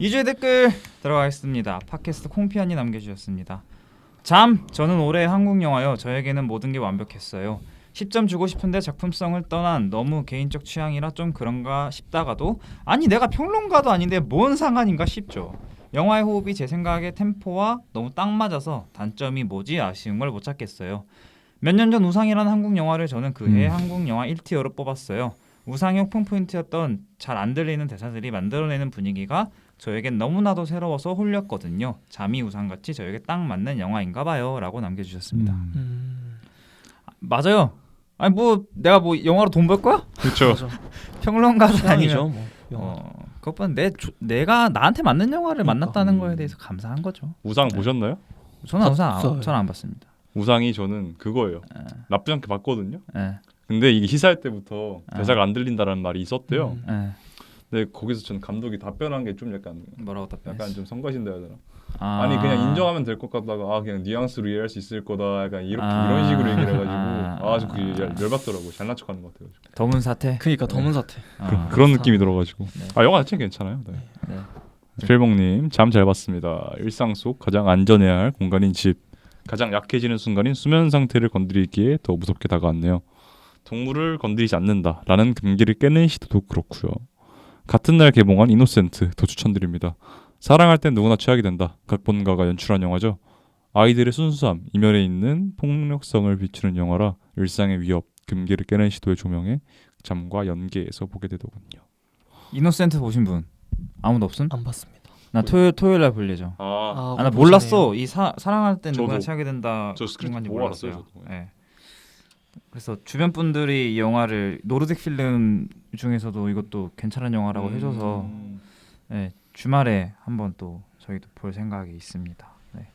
2주의 댓글 들어가겠습니다. 팟캐스트 콩피안이 남겨주셨습니다. 저는 올해 한국 영화요. 저에게는 모든 게 완벽했어요. 10점 주고 싶은데 작품성을 떠난 너무 개인적 취향이라 좀 그런가 싶다가도 아니 내가 평론가도 아닌데 뭔 상관인가 싶죠. 영화의 호흡이 제 생각의 템포와 너무 딱 맞아서 단점이 뭐지 아쉬운 걸 못 찾겠어요. 몇 년 전 우상이라는 한국 영화를 저는 그해 한국 영화 1티어로 뽑았어요. 우상의 오픈 포인트였던 잘 안 들리는 대사들이 만들어내는 분위기가 저에겐 너무나도 새로워서 홀렸거든요. 잠이 우상같이 저에게 딱 맞는 영화인가 봐요 라고 남겨주셨습니다. 맞아요. 아니 뭐 내가 뭐 영화로 돈 벌 거야? 그렇죠. 평론가도 아니죠. 뭐. 그것보다 내가 나한테 맞는 영화를 만났다는 거에 대해서 감사한 거죠. 우상 보셨나요? 저는 안 봤습니다. 우상이 저는 그거예요. 나쁘지 않게 봤거든요. 네. 근데 이게 시사할 때부터 대사가 안 들린다라는 말이 있었대요. 네. 근데 거기서 전 감독이 답변한 게 좀 약간 뭐라고 답변했어? 약간 좀 성가신다 해야 되나? 아니 그냥 인정하면 될 것 같다가 그냥 뉘앙스로 이해할 수 있을 거다 약간 이런 식으로 얘기를 해가지고 저 그게 열받더라고요. 잘난 척하는 것 같아요. 더문 사태? 그러니까 더문 사태. 그런 느낌이 들어가지고 네. 영화 자체는 괜찮아요. 네. 네. 필봉님 잠 잘 봤습니다. 일상 속 가장 안전해야 할 공간인 집, 가장 약해지는 순간인 수면 상태를 건드리기에 더 무섭게 다가왔네요. 동물을 건드리지 않는다라는 금기를 깨는 시도도 그렇고요. 같은 날 개봉한 이노센트 더 추천드립니다. 사랑할 땐 누구나 취하게 된다. 각본가가 연출한 영화죠. 아이들의 순수함, 이면에 있는 폭력성을 비추는 영화라 일상의 위협, 금기를 깨는 시도의 조명에 잠과 연계해서 보게 되더군요. 이노센트 보신 분 아무도 없음? 안 봤습니다. 나 토요일 날 볼 예정. 나 몰랐어. 이 사랑할 땐 누구나 취하게 된다. 저 스크립트 건지 보고 몰랐어요. 알았어요. 저도. 네. 그래서 주변 분들이 이 영화를 노르딕 필름 중에서도 이것도 괜찮은 영화라고 해줘서 네, 주말에 한번 또 저희도 볼 생각이 있습니다. 네.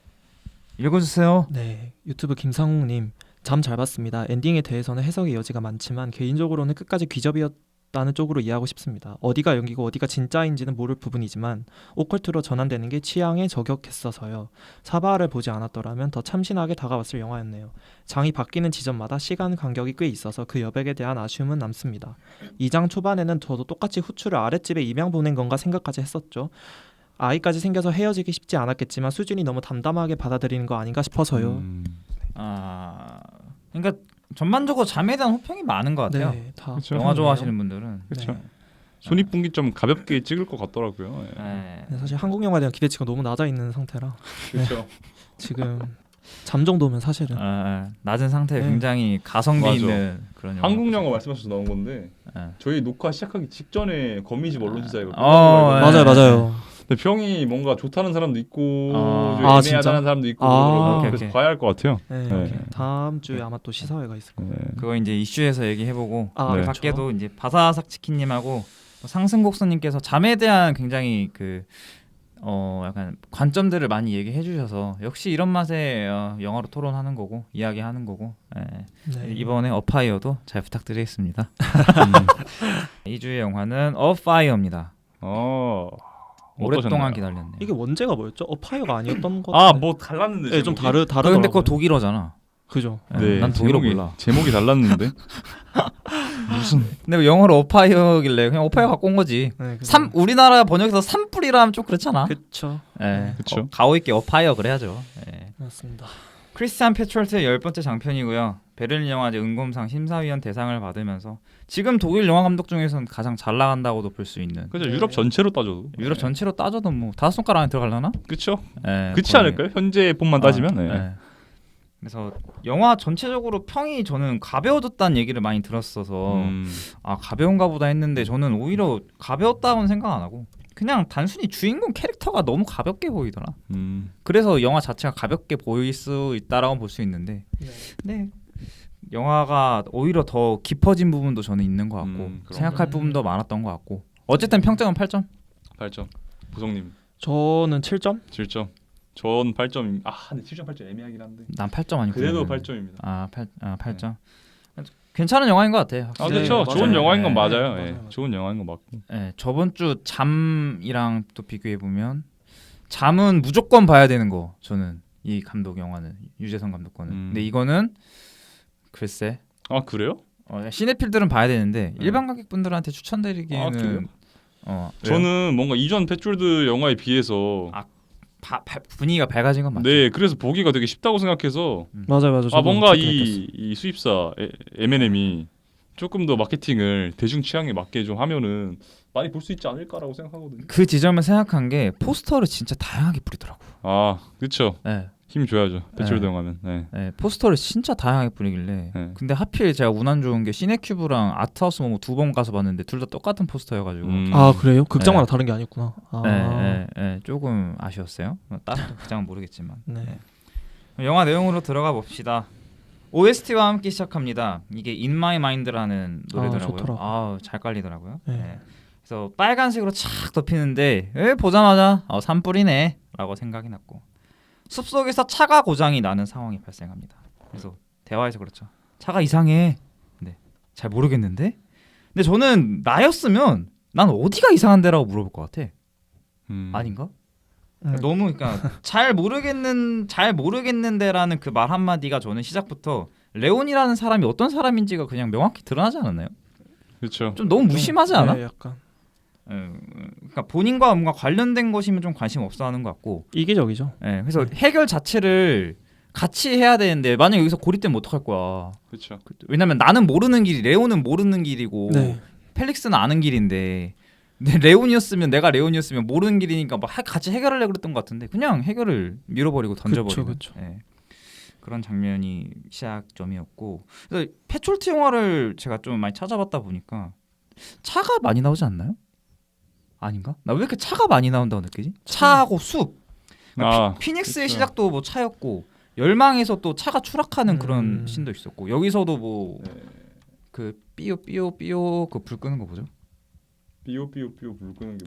읽어주세요. 네, 유튜브 김상욱님 잠 잘 봤습니다. 엔딩에 대해서는 해석의 여지가 많지만 개인적으로는 끝까지 귀접이었다는 쪽으로 이해하고 싶습니다. 어디가 연기고 어디가 진짜인지는 모를 부분이지만 오컬트로 전환되는 게 취향에 저격했어서요. 사바를 보지 않았더라면 더 참신하게 다가왔을 영화였네요. 장이 바뀌는 지점마다 시간 간격이 꽤 있어서 그 여백에 대한 아쉬움은 남습니다. 2장 초반에는 저도 똑같이 후추를 아랫집에 입양 보낸 건가 생각까지 했었죠. 아이까지 생겨서 헤어지기 쉽지 않았겠지만 수준이 너무 담담하게 받아들이는 거 아닌가 싶어서요. 그러니까 전반적으로 잠에 대한 호평이 많은 것 같아요. 네, 다 그쵸. 영화 좋아하시는 분들은. 그렇죠. 네. 손익분기 좀 가볍게 찍을 것 같더라고요. 네. 사실 한국 영화에 대한 기대치가 너무 낮아 있는 상태라 그렇죠. 지금 잠 정도면 사실은 낮은 상태에 네. 굉장히 가성비 맞아. 있는 그런 영화. 한국 영화 말씀하셔서 나온 건데 네. 저희 녹화 시작하기 직전에 거미집 언론시사회가 맞아요. 근데 평이 뭔가 좋다는 사람도 있고 좀 아, 애매하다는 진짜? 사람도 있고 아, 그래서 오케이. 봐야 할 것 같아요. 네, 네. 오케이. 다음 주에 아마 또 시사회가 있을 거예요. 그거 이제 이슈에서 얘기해보고 아, 우리 네. 밖에도 이제 바사삭 치킨님하고 상승곡선님께서 잠에 대한 굉장히 약간 관점들을 많이 얘기해 주셔서 역시 이런 맛에 영화로 토론하는 거고 이야기하는 거고 네. 이번에 어파이어도 잘 부탁드리겠습니다. 2주의 영화는 어파이어입니다. 오랫동안 기다렸네요. 이게 원제가 뭐였죠? 어파이어가 아니었던 것 같아요. 뭐 달랐는데 네, 좀 제목이? 다르더라고요. 근데 그거 독일어잖아. 그죠. 네, 난 독일어 몰라. 제목이 달랐는데 근데 영어로 어파이어길래 그냥 어파이어 갖고 온 거지. 네, 그죠. 우리나라 번역에서 산불이라 하면 좀 그렇잖아. 그쵸. 그쵸. 가오 있게 어파이어 그래야죠. 맞습니다. 크리스찬 페트롤트의 10번째 장편이고요. 베를린 영화제 은곰상 심사위원 대상을 받으면서 지금 독일 영화 감독 중에서는 가장 잘 나간다고도 볼 수 있는. 그죠. 유럽 전체로 따져도 유럽 전체로 따져도 뭐 5손가락 안에 들어가려나? 그쵸. 네, 그렇지 거의. 않을까요? 현재 폰만 따지면. 네. 네. 그래서 영화 전체적으로 평이 저는 가벼워졌다는 얘기를 많이 들었어서 가벼운가 보다 했는데 저는 오히려 가벼웠다고는 생각 안 하고 그냥 단순히 주인공 캐릭터가 너무 가볍게 보이더라. 그래서 영화 자체가 가볍게 보일 수 있다라고 볼 수 있는데 근데 영화가 오히려 더 깊어진 부분도 저는 있는 것 같고 생각할 부분도 많았던 것 같고 어쨌든 평점은 8점. 8점. 보성님 저는 7점? 7점. 전 8점. 근데 7점 8점 애매하긴 한데. 난 8점 아니고 그래도 8점입니다. 8점. 괜찮은 영화인 것 같아요. 그렇죠. 네, 좋은 맞아요. 영화인 건 네, 맞아요. 맞아요. 예. 좋은 영화인 건 맞고. 저번 주 잠이랑 또 비교해 보면 잠은 무조건 봐야 되는 거. 저는 이 감독 영화는 유재석 감독 거는. 근데 이거는 글쎄. 그래요? 시네필들은 봐야 되는데 일반 관객분들한테 추천드리기에는 왜요? 저는 뭔가 이전 펫졸드 영화에 비해서 분위기가 밝아진 건 맞죠. 네, 그래서 보기가 되게 쉽다고 생각해서 맞아요. 저도 뭔가 그렇게 느꼈어요. 이 수입사 M&M이 조금 더 마케팅을 대중 취향에 맞게 좀 하면은 많이 볼 수 있지 않을까라고 생각하거든요. 그 지점을 생각한 게 포스터를 진짜 다양하게 뿌리더라고. 그렇죠. 네. 힘 줘야죠. 펫졸드 네. 영화면. 네. 네, 포스터를 진짜 다양하게 뿌리길래 네. 근데 하필 제가 운안 좋은 게 시네큐브랑 아트하우스 모모 2번 가서 봤는데 둘 다 똑같은 포스터여가지고 아 그래요? 극장마다 네. 다른 게 아니구나. 조금 아쉬웠어요. 다른 극장은 모르겠지만. 네. 영화 내용으로 들어가 봅시다. OST와 함께 시작합니다. 이게 In My Mind라는 노래더라고요. 좋더라고요. 잘 깔리더라고요. 네. 네. 그래서 빨간색으로 착 덮이는데 보자마자 산불이네 라고 생각이 났고 숲속에서 차가 고장이 나는 상황이 발생합니다. 그래서 대화에서 그렇죠. 차가 이상해. 네, 잘 모르겠는데. 근데 저는 나였으면 난 어디가 이상한데라고 물어볼 것 같아. 아닌가? 너무 그러니까 잘 모르겠는데라는 그 말 한마디가 저는 시작부터 레온이라는 사람이 어떤 사람인지가 그냥 명확히 드러나지 않았나요? 그렇죠. 좀 너무 무심하지 않아? 네, 약간 그러니까 본인과 뭔가 관련된 것이면 좀 관심 없어하는 것 같고 이기적이죠. 그래서 해결 자체를 같이 해야 되는데 만약 여기서 고립되면 어떡할 거야? 그렇죠. 왜냐면 나는 모르는 길이 레온은 모르는 길이고 네. 펠릭스는 아는 길인데 레온이었으면 내가 레온이었으면 모르는 길이니까 막 같이 해결하려고 그랬던 것 같은데 그냥 해결을 밀어버리고 던져버리고 그쵸. 그런 장면이 시작점이었고 그래서 패촐트 영화를 제가 좀 많이 찾아봤다 보니까 차가 많이 나오지 않나요? 아닌가? 나 왜 이렇게 차가 많이 나온다고 느끼지? 차하고 숲. 피닉스의 그쵸. 시작도 뭐 차였고 열망에서 또 차가 추락하는 그런 씬도 있었고 여기서도 뭐 그 삐오 그 불 끄는 거 뭐죠? 삐오 불 끄는 게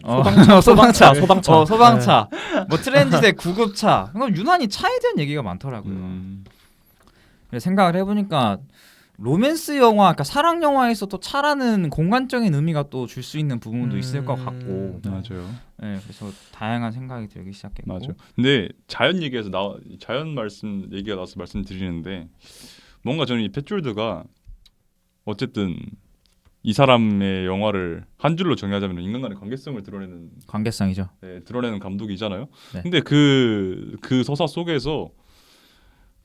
소방차. 소방차. 소방차. 뭐 트랜짓의 구급차. 그럼 유난히 차에 대한 얘기가 많더라고요. 그래서 생각을 해보니까 로맨스 영화, 그러니까 사랑 영화에서 또 차라는 공간적인 의미가 또 줄 수 있는 부분도 있을 것 같고. 맞아요. 네, 그래서 다양한 생각이 들기 시작했고. 맞아요. 근데 자연 얘기에서 자연 말씀 얘기가 나와서 말씀드리는데 뭔가 저는 이 펫졸드가 어쨌든 이 사람의 영화를 한 줄로 정의하자면 인간간의 관계성을 드러내는 관계성이죠. 드러내는 감독이잖아요. 네. 근데 그 서사 속에서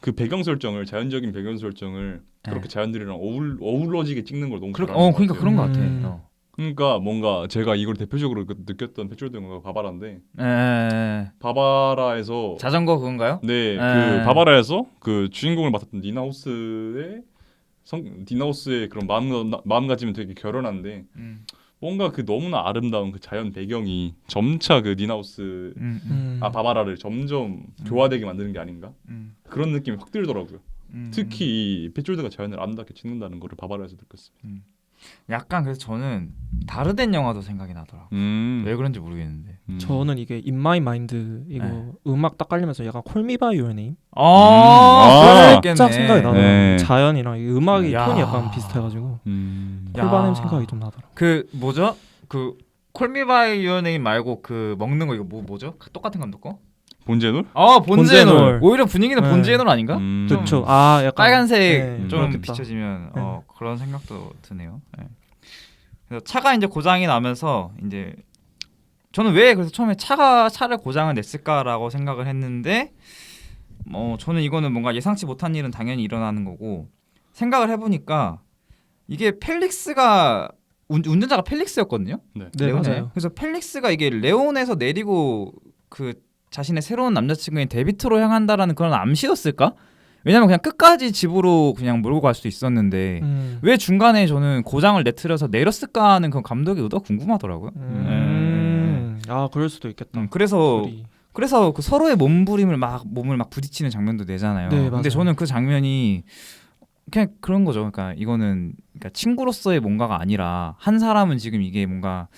그 배경 설정을 자연적인 배경 설정을 그렇게 자연들이랑 어우러지게 찍는 걸 너무 잘하는 것 같아요. 그러니까 그런 것 같아. 그러니까 뭔가 제가 이걸 대표적으로 느꼈던 펫졸드 영화가 바바라인데 바바라에서 자전거 그건가요? 네, 그 바바라에서 그 주인공을 맡았던 니나우스의 그런 마음가짐은 되게 결연한데 뭔가 그 너무나 아름다운 그 자연 배경이 점차 그 니나우스 바바라를 점점 교화되게 만드는 게 아닌가 그런 느낌이 확 들더라고요. 특히 이 펫졸드가 자연을 아름답게 찍는다는 거를 바바라에서 느꼈습니다. 약간 그래서 저는 다르덴 영화도 생각이 나더라고. 왜 그런지 모르겠는데. 저는 이게 In My Mind 이거 음악 딱 깔리면서 약간 Call Me By Your Name 그랬겠네. 생각이 나더라고요. 네. 자연이랑 이 음악이 야. 톤이 약간 비슷해가지고 야. 콜바넴 생각이 좀 나더라고요. 그 뭐죠? 그 콜미바이 유어 네임 말고 그 먹는 거 이거 뭐죠? 똑같은 감독 거? 본제놀? 본제놀. 본제놀. 오히려 분위기는 네. 본제놀 아닌가? 좀 그렇죠. 약간 빨간색 네, 좀 그렇겠다. 비춰지면 네. 그런 생각도 드네요. 네. 그래서 차가 이제 고장이 나면서 이제 저는 왜 그래서 처음에 차를 고장을 냈을까라고 생각을 했는데 저는 이거는 뭔가 예상치 못한 일은 당연히 일어나는 거고 생각을 해보니까 이게 펠릭스가 운전자가 펠릭스였거든요. 네. 네, 레온에. 맞아요. 그래서 펠릭스가 이게 레온에서 내리고 그 자신의 새로운 남자친구인 데비트로 향한다라는 그런 암시였을까? 왜냐면 그냥 끝까지 집으로 그냥 몰고 갈 수도 있었는데 왜 중간에 저는 고장을 내트려서 내렸을까 하는 그 감독의 의도가 궁금하더라고요. 그럴 수도 있겠다. 그래서 둘이. 그 서로의 몸을 막 부딪히는 장면도 내잖아요. 네, 근데 맞아요. 저는 그 장면이 그냥 그런 거죠. 그러니까 이거는 친구로서의 뭔가가 아니라 한 사람은 지금 이게 뭔가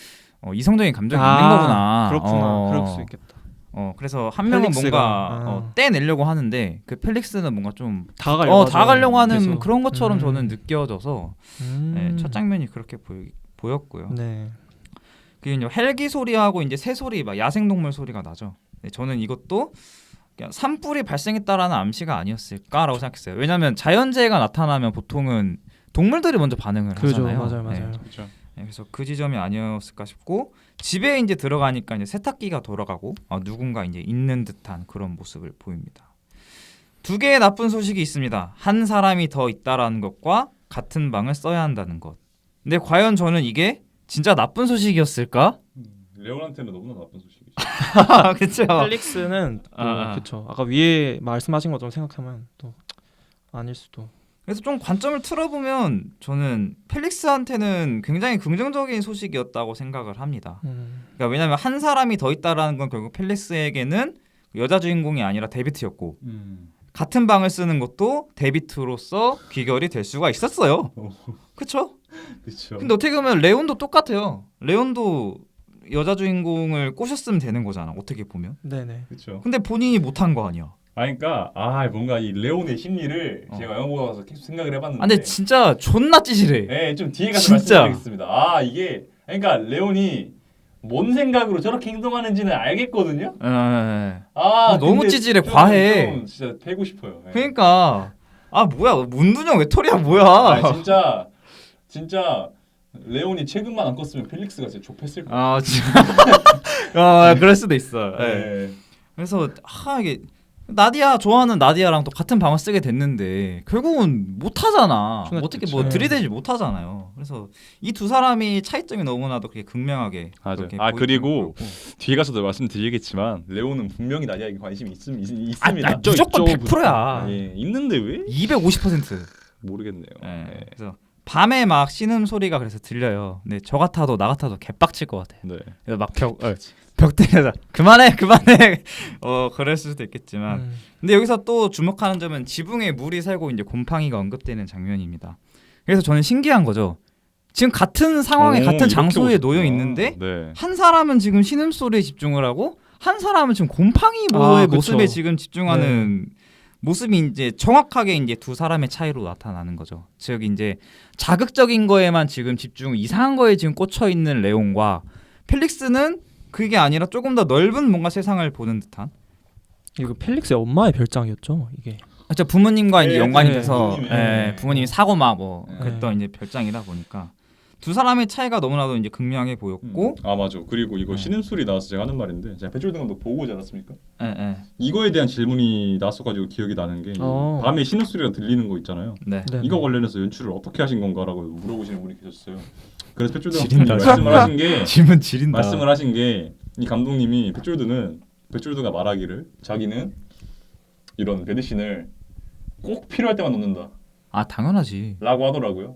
이성적인 감정이 있는 거구나. 그렇구나. 그럴 수 있겠다. 그래서 한 명은 펠릭스가, 뭔가 떼내려고 하는데 그 펠릭스는 뭔가 좀 다가가려고 하는 계속. 그런 것처럼 저는 느껴져서 첫 장면이 그렇게 보였고요. 네. 그게 이제 헬기 소리하고 이제 새 소리, 막 야생동물 소리가 나죠. 네, 저는 이것도 그냥 산불이 발생했다라는 암시가 아니었을까라고 생각했어요. 왜냐하면 자연재해가 나타나면 보통은 동물들이 먼저 반응을 그죠. 하잖아요. 맞아요. 그렇죠. 그래서 그 지점이 아니었을까 싶고 집에 이제 들어가니까 이제 세탁기가 돌아가고 누군가 이제 있는 듯한 그런 모습을 보입니다. 두 개의 나쁜 소식이 있습니다. 한 사람이 더 있다라는 것과 같은 방을 써야 한다는 것. 근데 과연 저는 이게 진짜 나쁜 소식이었을까? 레온한테는 너무나 나쁜 소식이죠. 그렇죠. 펠릭스는 그렇죠. 아까 위에 말씀하신 것처럼 생각하면 또 아닐 수도. 그래서 좀 관점을 틀어보면 저는 펠릭스한테는 굉장히 긍정적인 소식이었다고 생각을 합니다. 그러니까 왜냐하면 한 사람이 더 있다라는 건 결국 펠릭스에게는 여자 주인공이 아니라 데비트였고 같은 방을 쓰는 것도 데비트로서 귀결이 될 수가 있었어요. 그렇죠? 그렇죠. 근데 어떻게 보면 레온도 똑같아요. 레온도 여자 주인공을 꼬셨으면 되는 거잖아. 어떻게 보면. 네네. 그렇죠. 근데 본인이 못한 거 아니야. 그러니까 뭔가 이 레온의 심리를 제가 영화 보고 나서 계속 생각을 해봤는데. 근데 진짜 존나 찌질해. 네, 좀 뒤에 가서 진짜. 말씀드리겠습니다. 이게 그러니까 레온이 뭔 생각으로 저렇게 행동하는지는 알겠거든요. 너무 근데 찌질해, 좀, 과해. 좀 진짜 패고 싶어요. 네. 그러니까 뭐야 문두정 외톨이야 뭐야. 진짜 레온이 최근만 안 껐으면 펠릭스가 진짜 좁혔을 거예요. 진짜. 그럴 수도 있어. 네. 그래서 이게 나디아 좋아하는 나디아랑 또 같은 방을 쓰게 됐는데 결국은 못하잖아. 어떻게 뭐 들이대지 못하잖아요. 그래서 이 두 사람이 차이점이 너무나도 그렇게 극명하게. 맞아요. 그렇게 그리고 보이고. 뒤에 가서도 말씀드리겠지만 레온은 분명히 나디아에게 관심이 있습니다. 무조건 100%야. 있는데 왜? 250%. 모르겠네요. 네. 그래서 밤에 막 신음 소리가 그래서 들려요. 근데 저 같아도 나 같아도 개빡칠 것 같아요. 네. 그래서 막 벽 때려서 그만해 그럴 수도 있겠지만 근데 여기서 또 주목하는 점은 지붕에 물이 새고 이제 곰팡이가 언급되는 장면입니다. 그래서 저는 신기한 거죠. 지금 같은 상황에 같은 장소에 놓여 있는데 한 사람은 지금 신음 소리에 집중을 하고 한 사람은 지금 곰팡이의 모습에 지금 집중하는 모습이 이제 정확하게 이제 두 사람의 차이로 나타나는 거죠. 즉 이제 자극적인 거에만 지금 집중, 이상한 거에 지금 꽂혀 있는 레온과 펠릭스는 그게 아니라 조금 더 넓은 뭔가 세상을 보는 듯한. 이거 펠릭스의 엄마의 별장이었죠, 이게. 그렇죠. 부모님과 이제 연관이 돼서 부모님이 사고마 그랬던 이제 별장이다 보니까 두 사람의 차이가 너무나도 이제 극명해 보였고. 맞아. 그리고 이거 신음소리 나와서 제가 하는 말인데 제가 배철등 감독 보고 오지 않았습니까? 이거에 대한 질문이 나왔어가지고 기억이 나는 게 밤에 신음소리가 들리는 거 있잖아요. 네. 이거 관련해서 연출을 어떻게 하신 건가라고 물어보시는 분이 계셨어요. 그래서 배철등 지린다. 감독이 말씀을 하신 게 질문 지린다. 말씀을 하신 게 이 감독님이 배철드가 말하기를 자기는 이런 배드신을 꼭 필요할 때만 넣는다. 당연하지. 라고 하더라고요.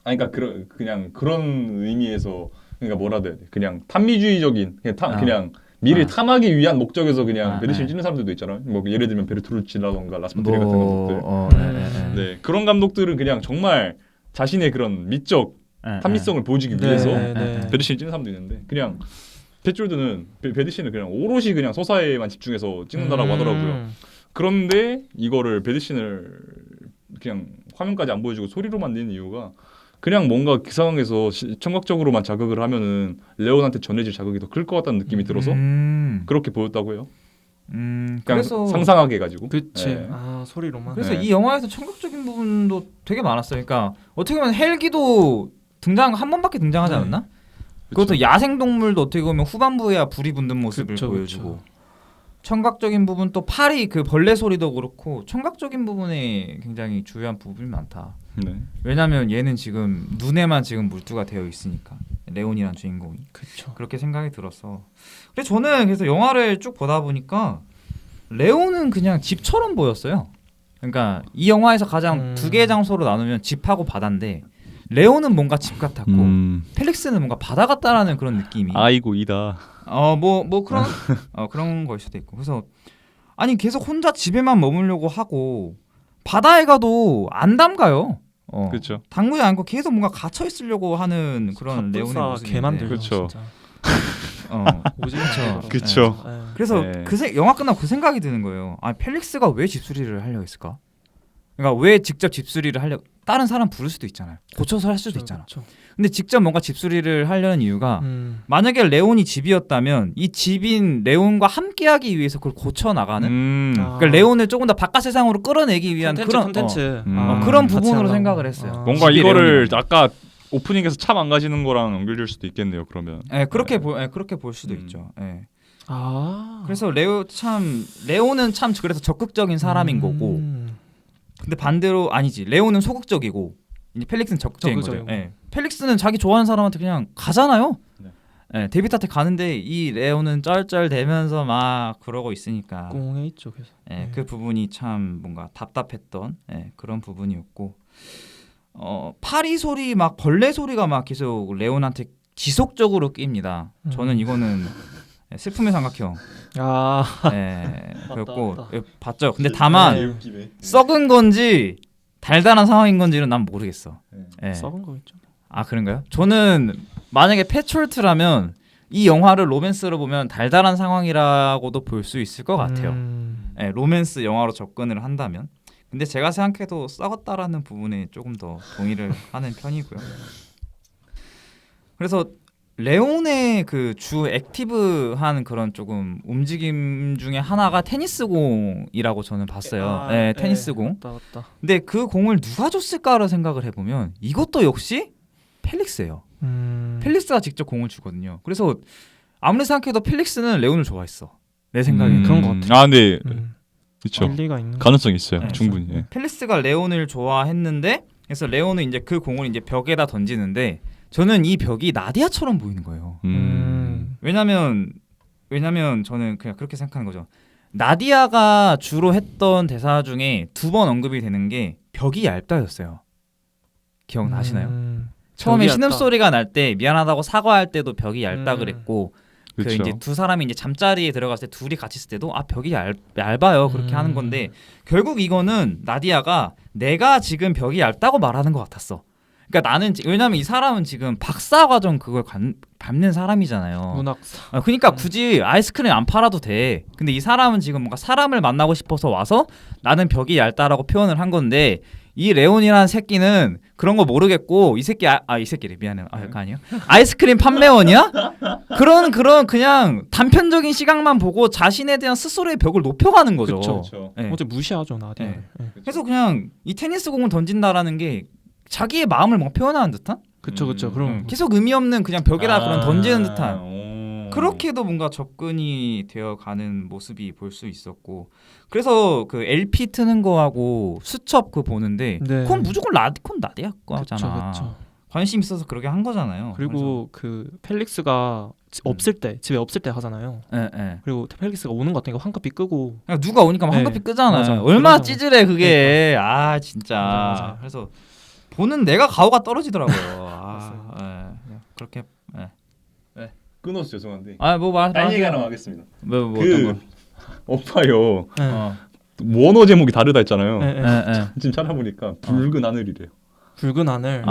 그러니까 그냥 그런 의미에서 그러니까 뭐라 해야 돼? 그냥 탐미주의적인 그냥 미를 탐하기 위한 목적에서 그냥 배드신 찌는 사람들도 있잖아요. 뭐 예를 들면 베르투르치라던가 라스파트리 같은 감독들. 네, 그런 감독들은 그냥 정말 자신의 그런 미적 탐미성을 보여주기 위해서 배드신 찌는 사람도 있는데 그냥 배철드는 배드신을 그냥 오롯이 그냥 서사에만 집중해서 찍는다라고 하더라고요. 그런데 이거를 배드신을 그냥 화면까지 안 보여주고 소리로만 내는 이유가 그냥 뭔가 그 상황에서 청각적으로만 자극을 하면은 레온한테 전해질 자극이 더 클 것 같다는 느낌이 들어서 그렇게 보였다고 해요. 그래서 상상하게 해가지고. 그치. 소리로만. 그래서 이 영화에서 청각적인 부분도 되게 많았어요. 그러니까 어떻게 보면 헬기도 한 번밖에 등장하지 않았나? 그것도 야생 동물도 어떻게 보면 후반부에야 불이 붙는 모습을 보여주고. 청각적인 부분 또 파리 그 벌레 소리도 그렇고 청각적인 부분에 굉장히 중요한 부분이 많다. 왜냐하면 얘는 지금 눈에만 지금 물두가 되어 있으니까 레온이란 주인공이. 그렇게 생각이 들어서. 근데 저는 그래서 영화를 쭉 보다 보니까 레온은 그냥 집처럼 보였어요. 그러니까 이 영화에서 가장 두 개의 장소로 나누면 집하고 바다인데 레온은 뭔가 집 같았고 펠릭스는 뭔가 바다 같다라는 그런 느낌이. 아이고 이다. 그런 걸 수도 있고. 그래서 계속 혼자 집에만 머물려고 하고 바다에 가도 안 담가요. 그렇죠. 담그지 않고 계속 뭔가 갇혀 있으려고 하는 그런 레온의 모습인데. 개만들죠. 그렇죠. 그렇죠. 그래서 영화 끝나고 그 생각이 드는 거예요. 펠릭스가 왜 집수리를 하려고 했을까? 그러니까 왜 직접 집수리를 하려고? 다른 사람 부를 수도 있잖아요. 고쳐서 할 수도 있잖아. 근데 직접 뭔가 집수리를 하려는 이유가 만약에 레온이 집이었다면 이 집인 레온과 함께하기 위해서 그걸 고쳐 나가는. 그러니까 레온을 조금 더 바깥 세상으로 끌어내기 위한 콘텐츠. 그런 부분으로 생각을 했어요. 뭔가 이거를 아까 오프닝에서 차 망가지는 거랑 연결될 수도 있겠네요. 그러면. 예, 그렇게 볼 수도 있죠. 예. 그래서 레오는 참 그래서 적극적인 사람인 거고, 근데 반대로 아니지. 레오는 소극적이고 이제 펠릭스는 적극적인 거죠. 적극적이고. 예. 펠릭스는 자기 좋아하는 사람한테 그냥 가잖아요. 네. 예, 데이비드한테 가는데 이 레오는 쩔쩔대면서 막 그러고 있으니까 공에 있죠. 그래서. 예, 그 부분이 참 뭔가 답답했던 그런 부분이었고, 파리 소리 막 벌레 소리가 막 계속 레온한테 지속적으로 낍니다. 저는 이거는 슬픔의 삼각형. 그랬고 맞다. 봤죠. 근데 다만 개웃기네. 썩은 건지 달달한 상황인 건지는 난 모르겠어. 예. 썩은 거겠죠. 아 그런가요? 저는 만약에 패트롤트라면 이 영화를 로맨스로 보면 달달한 상황이라고도 볼 수 있을 것 같아요. 예, 로맨스 영화로 접근을 한다면. 근데 제가 생각해도 썩었다라는 부분에 조금 더 동의를 하는 편이고요. 그래서 레온의 그 주 액티브한 그런 조금 움직임 중에 하나가 테니스공이라고 저는 봤어요. 네, 테니스공. 맞다. 근데 그 공을 누가 줬을까를 생각을 해보면 이것도 역시 펠릭스예요. 펠릭스가 직접 공을 주거든요. 그래서 아무리 생각해도 펠릭스는 레온을 좋아했어. 내 생각에 그런 것 같아요. 아, 근데 그렇죠. 일리가 있는. 가능성이 있어요. 네, 충분히. 예. 펠릭스가 레온을 좋아했는데, 그래서 레온은 이제 그 공을 이제 벽에다 던지는데, 저는 이 벽이 나디아처럼 보이는 거예요. 왜냐면 저는 그냥 그렇게 생각하는 거죠. 나디아가 주로 했던 대사 중에 2번 언급이 되는 게 벽이 얇다였어요. 기억나시나요? 처음에 벽이 신음 얇다. 소리가 날 때 미안하다고 사과할 때도 벽이 얇다 음. 그랬고, 그 그쵸. 이제 두 사람이 이제 잠자리에 들어갔을 때 둘이 같이 있을 때도 벽이 얇아요 그렇게 하는 건데, 결국 이거는 나디아가 내가 지금 벽이 얇다고 말하는 것 같았어. 그러니까 나는 왜냐면 이 사람은 지금 박사과정 그걸 밟는 사람이잖아요. 문학사. 그러니까 굳이 아이스크림 안 팔아도 돼. 근데 이 사람은 지금 뭔가 사람을 만나고 싶어서 와서 나는 벽이 얇다라고 표현을 한 건데, 이 레온이라는 새끼는 그런 거 모르겠고, 이 새끼 이 새끼래 미안해요. 그거 아니에요? 아이스크림 판매원이야? 그런 그냥 단편적인 시각만 보고 자신에 대한 스스로의 벽을 높여가는 거죠. 그쵸. 네. 어제 무시하죠 나디아. 네. 그래서 그냥 이 테니스 공을 던진다라는 게 자기의 마음을 막 표현하는 듯한, 그쵸. 그럼 계속 의미 없는 그냥 벽에다 그런 던지는 듯한, 오. 그렇게도 뭔가 접근이 되어가는 모습이 볼 수 있었고, 그래서 그 LP 트는 거하고 수첩 그 보는데, 네. 그건 무조건 그건 나디아 거잖아. 그쵸. 관심 있어서 그렇게 한 거잖아요. 그리고 그 펠릭스가 없을 때 집에 없을 때 하잖아요. 그래서, 예. 그리고 펠릭스가 오는 것 같으니까 황급히 끄고. 그냥 누가 오니까 막 네. 황급히 끄잖아요. 맞아요. 얼마나 그러잖아요. 찌질해 그게. 진짜. 맞아요. 그래서 보는 내가 가오가 떨어지더라고요. 맞아요. 그렇게. 끊어서 죄송한데. 말 얘기 하나 하겠습니다. 어떤 거? 그 오빠요. 네. 원어 제목이 다르다 했잖아요. 네, 네. 지금 찾아보니까 붉은 하늘이래요. 붉은 하늘.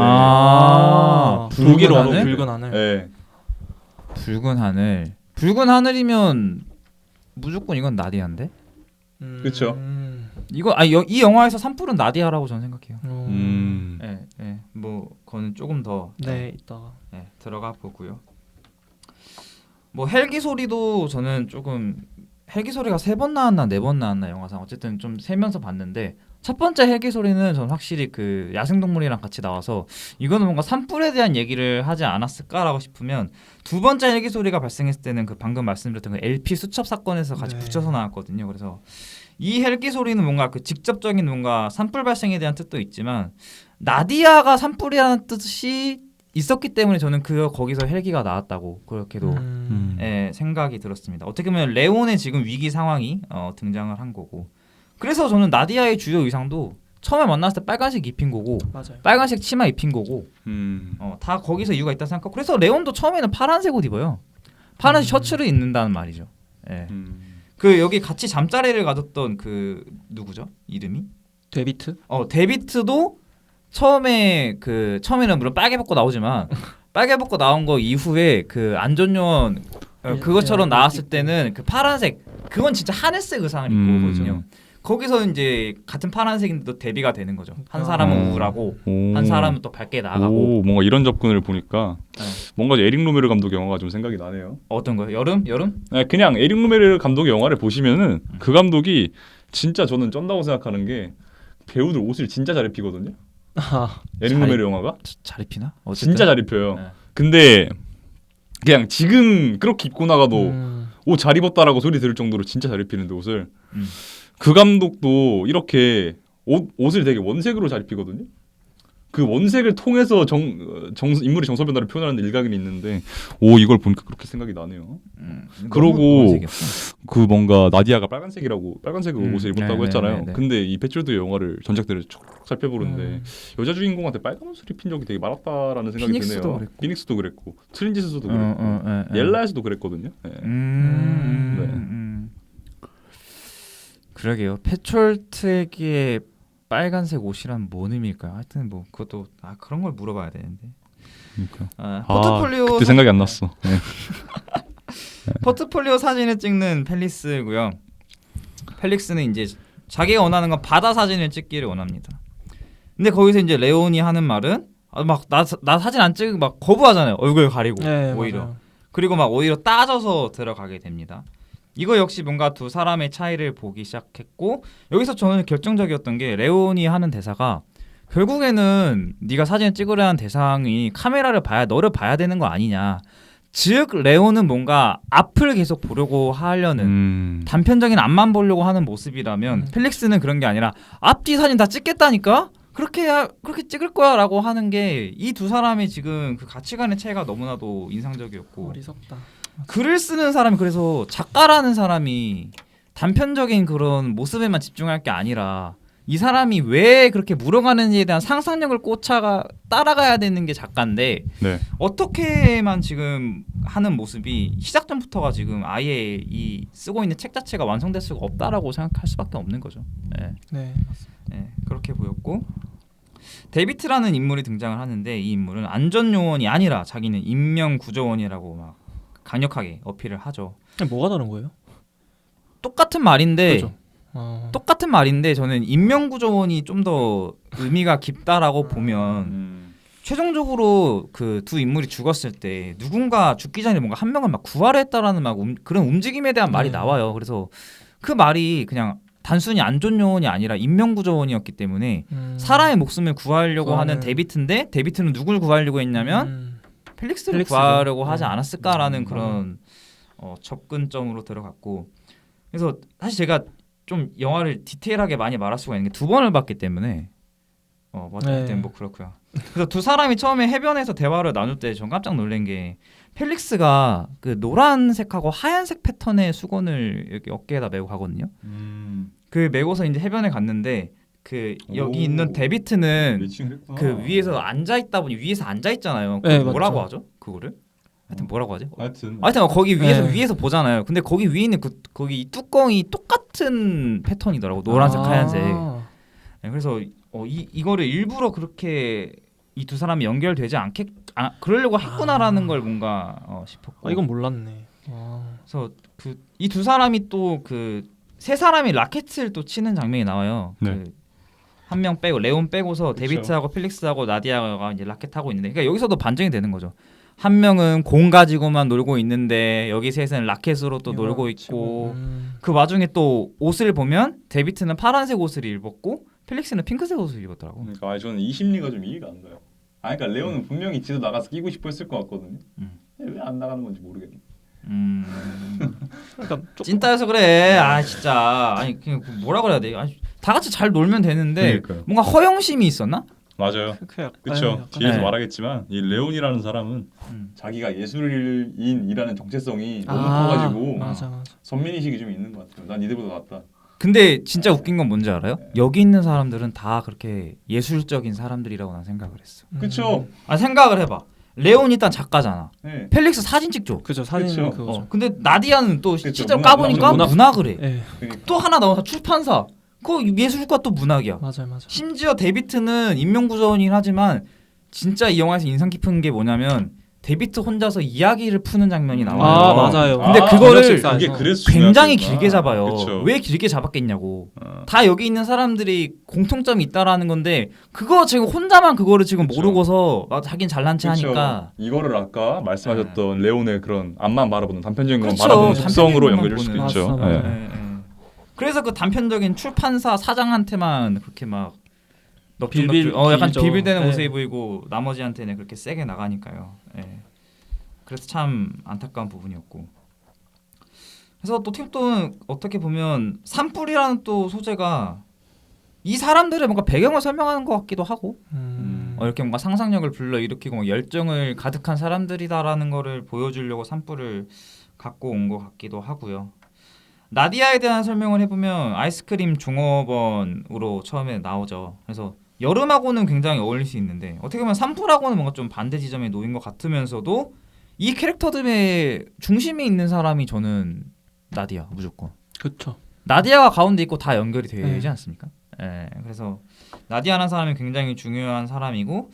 붉은 독일어로 하늘? 붉은 하늘. 네. 붉은 하늘. 붉은 하늘이면 무조건 이건 나디아인데? 그쵸. 이거 이 영화에서 산불은 나디아라고 저는 생각해요. 뭐 그거는 조금 더 네, 이따가. 들어가 보고요. 뭐 헬기 소리도 저는 조금, 헬기 소리가 3번 나왔나 4번 나왔나 영화상 어쨌든 좀 세면서 봤는데, 첫 번째 헬기 소리는 저는 확실히 그 야생동물이랑 같이 나와서 이거는 뭔가 산불에 대한 얘기를 하지 않았을까라고 싶으면, 두 번째 헬기 소리가 발생했을 때는 그 방금 말씀드렸던 그 LP 수첩 사건에서 같이 네. 붙여서 나왔거든요. 그래서 이 헬기 소리는 뭔가 그 직접적인 뭔가 산불 발생에 대한 뜻도 있지만, 나디아가 산불이라는 뜻이 있었기 때문에 저는 거기서 헬기가 나왔다고 그렇게도 생각이 들었습니다. 어떻게 보면 레온의 지금 위기 상황이 등장을 한 거고, 그래서 저는 나디아의 주요 의상도 처음에 만났을 때 빨간색 입힌 거고, 맞아요. 빨간색 치마 입힌 거고, 다 거기서 이유가 있다 생각하고, 그래서 레온도 처음에는 파란색 옷 입어요. 파란색 셔츠를 입는다는 말이죠. 그 여기 같이 잠자리를 가졌던 그 누구죠? 이름이? 데비트? 데비트도 처음에는 물론 빨개 벗고 나오지만 빨개 벗고 나온 거 이후에 그 안전요원 그것처럼 나왔을 때는 그 파란색, 그건 진짜 하늘색 의상을 입고 오거든요. 거기서 이제 같은 파란색인데도 대비가 되는 거죠. 한 사람은 우울하고 한 사람은 또 밝게 나아가고. 뭔가 이런 접근을 보니까 네. 뭔가 에릭 로메르 감독 영화가 좀 생각이 나네요. 어떤 거요? 여름? 네, 그냥 에릭 로메르 감독의 영화를 보시면은 그 감독이 진짜 저는 쩐다고 생각하는 게, 배우들 옷을 진짜 잘 입히거든요. 에릭 로메로 영화가 잘 입히나? 어쨌든. 진짜 잘 입혀요. 네. 근데 그냥 지금 그렇게 입고 나가도 옷 잘 입었다라고 소리 들을 정도로 진짜 잘 입히는데 옷을 그 감독도 이렇게 옷을 되게 원색으로 잘 입히거든요. 그 원색을 통해서 인물의 정서 변화를 표현하는 일각이 있는데 이걸 보니까 그렇게 생각이 나네요. 그러고 그 뭔가 나디아가 빨간색 옷을 입었다고 했잖아요. 근데 이 배철도 영화를 전작들을 쭉 살펴보는데 여자 주인공한테 빨간 옷을 입힌 적이 되게 많았다라는 생각이 드네요. 피닉스도 그랬고 트린지스도 그랬고 옐라에서도 그랬거든요. 네. 그러게요. 패철트에게 빨간색 옷이란 뭔 의미일까요? 하여튼 뭐 그것도 그런 걸 물어봐야 되는데. 그러니까. 포트폴리오 그때 생각이 안 났어. 네. 포트폴리오 사진을 찍는 펠릭스고요. 펠릭스는 이제 자기가 원하는 건 바다 사진을 찍기를 원합니다. 근데 거기서 이제 레온이 하는 말은 막 나 사진 안 찍고 막 거부하잖아요. 얼굴 가리고 오히려. 맞아요. 그리고 막 오히려 따져서 들어가게 됩니다. 이거 역시 뭔가 두 사람의 차이를 보기 시작했고 여기서 저는 결정적이었던 게 레온이 하는 대사가 결국에는 네가 사진을 찍으려 하는 대상이 카메라를 봐야 너를 봐야 되는 거 아니냐. 즉 레온은 뭔가 앞을 계속 보려고 하려는 단편적인 앞만 보려고 하는 모습이라면 펠릭스는 그런 게 아니라 앞뒤 사진 다 찍겠다니까? 그렇게 찍을 거야 라고 하는 게 이 두 사람의 지금 그 가치관의 차이가 너무나도 인상적이었고 어리석다. 글을 쓰는 사람이 그래서 작가라는 사람이 단편적인 그런 모습에만 집중할 게 아니라 이 사람이 왜 그렇게 물어가는지에 대한 상상력을 꽂아가 따라가야 되는 게 작가인데 네. 어떻게만 지금 하는 모습이 시작 전부터가 지금 아예 이 쓰고 있는 책 자체가 완성될 수가 없다라고 생각할 수밖에 없는 거죠. 네. 네, 맞습니다. 네, 그렇게 보였고 데비트라는 인물이 등장을 하는데 이 인물은 안전요원이 아니라 자기는 인명구조원이라고 막 강력하게 어필을 하죠. 뭐가 다른 거예요? 똑같은 말인데 그죠. 똑같은 말인데 저는 인명구조원이 좀 더 의미가 깊다라고 보면 최종적으로 그 두 인물이 죽었을 때 누군가 죽기 전에 뭔가 한 명을 막 구하려 했다라는 막 그런 움직임에 대한 말이 나와요. 그래서 그 말이 그냥 단순히 안전요원이 아니라 인명구조원이었기 때문에 사람의 목숨을 구하려고 하는 데비트인데 데비트는 누굴 구하려고 했냐면 펠릭스를 구하려고 하지 않았을까라는 그런 접근점으로 들어갔고 그래서 사실 제가 좀 영화를 디테일하게 많이 말할 수가 있는 게 두 번을 봤기 때문에 뭐 그렇고요. 그래서 두 사람이 처음에 해변에서 대화를 나눌 때 전 깜짝 놀란 게 펠릭스가 그 노란색하고 하얀색 패턴의 수건을 이렇게 어깨에다 메고 가거든요. 그 메고서 이제 해변에 갔는데 그 여기 있는 데비트는 그 위에서 앉아 있다 보니 위에서 앉아 있잖아요. 뭐라고 하죠? 그거를? 하여튼 뭐라고 하지? 하여튼 거기 위에서 보잖아요. 근데 거기 위에 있는 거기 뚜껑이 똑같은 패턴이더라고. 노란색, 하얀색. 네, 그래서 이거를 일부러 그렇게 이 두 사람이 연결되지 그러려고 했구나라는 걸 뭔가 싶었고. 이건 몰랐네. 그래서 이 두 사람이 또 세 사람이 라켓을 또 치는 장면이 나와요. 네. 한 명 빼고 레온 빼고서 그쵸. 데비트하고 필릭스하고 나디아가 이제 라켓 하고 있는데, 그러니까 여기서도 반전이 되는 거죠. 한 명은 공 가지고만 놀고 있는데 여기 셋은 라켓으로 또 놀고 있고 그 와중에 또 옷을 보면 데비트는 파란색 옷을 입었고 필릭스는 핑크색 옷을 입었더라고. 그러니까 저는 이 심리가 좀 이해가 안 가요. 그러니까 레온은 분명히 지도 나가서 끼고 싶어 했을 것 같거든요. 왜 안 나가는 건지 모르겠네. 그러니까 찐따여서 그래. 진짜 그냥 뭐라 그래야 돼. 다 같이 잘 놀면 되는데 그러니까요. 뭔가 허영심이 있었나? 맞아요. 그렇죠. 뒤에서 말하겠지만 이 레온이라는 사람은 자기가 예술인이라는 정체성이 너무 커가지고 맞아. 선민의식이 좀 있는 것 같아요. 난 이들보다 낫다. 근데 진짜 웃긴 건 뭔지 알아요? 여기 있는 사람들은 다 그렇게 예술적인 사람들이라고 난 생각을 했어. 그렇죠. 생각을 해봐. 레온 일단 작가잖아. 네. 펠릭스 사진 찍죠. 그죠. 사진 그거죠. 근데 나디아는 또 그쵸, 실제로 까보니까 문학을 해. 네. 또 하나 나와서 출판사. 그 예술과 또 문학이야. 맞아요. 심지어 데비트는 인명구조원이긴 하지만 진짜 이 영화에서 인상 깊은 게 뭐냐면 데비트 혼자서 이야기를 푸는 장면이 나와요. 맞아요. 근데 그거를 그게 그래서 굉장히 길게 잡아요. 그쵸. 왜 길게 잡았겠냐고. 다 여기 있는 사람들이 공통점이 있다라는 건데 그거 지금 혼자만 그거를 지금 그쵸. 모르고서 자긴 잘난 체 그쵸. 하니까. 이거를 아까 말씀하셨던 레온의 그런 앞만 바라보는 단편적인 것만 그쵸. 바라보는 속성으로 단편적인 연결될 수도 것만 있죠. 보는. 네. 네. 그래서 그 단편적인 출판사 사장한테만 그렇게 막 약간 빌죠. 비빌대는 네. 모습이 보이고 나머지한테는 그렇게 세게 나가니까요. 예. 그래서 참 안타까운 부분이었고. 그래서 또 어떻게 보면 산불이라는 또 소재가 이 사람들의 뭔가 배경을 설명하는 것 같기도 하고 이렇게 뭔가 상상력을 불러일으키고 뭐 열정을 가득한 사람들이다라는 거를 보여주려고 산불을 갖고 온 것 같기도 하고요. 나디아에 대한 설명을 해보면 아이스크림 종업원으로 처음에 나오죠. 그래서 여름하고는 굉장히 어울릴 수 있는데 어떻게 보면 산불하고는 뭔가 좀 반대 지점에 놓인 것 같으면서도 이 캐릭터들의 중심에 있는 사람이 저는 나디아 무조건. 그렇죠. 나디아가 가운데 있고 다 연결이 되지 네. 않습니까? 예, 그래서 나디아라는 사람이 굉장히 중요한 사람이고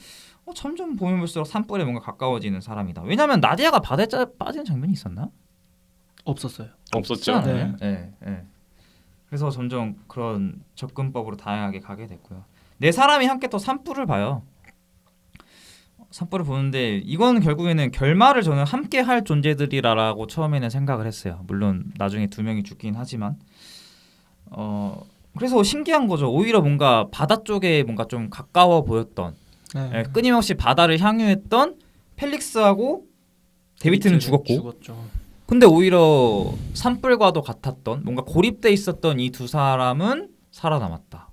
점점 보면 볼수록 산불에 뭔가 가까워지는 사람이다. 왜냐하면 나디아가 바다에 빠지는 장면이 있었나? 없었어요. 없었죠. 않아요? 예, 예. 그래서 점점 그런 접근법으로 다양하게 가게 됐고요. 네 사람이 함께 또 산불을 봐요. 산불을 보는데 이건 결국에는 결말을 저는 함께 할 존재들이라고 처음에는 생각을 했어요. 물론 나중에 두 명이 죽긴 하지만 그래서 신기한 거죠. 오히려 뭔가 바다 쪽에 뭔가 좀 가까워 보였던 네. 끊임없이 바다를 향유했던 펠릭스하고 데비트는 죽었고 죽었죠. 근데 오히려 산불과도 같았던 뭔가 고립돼 있었던 이 두 사람은 살아남았다.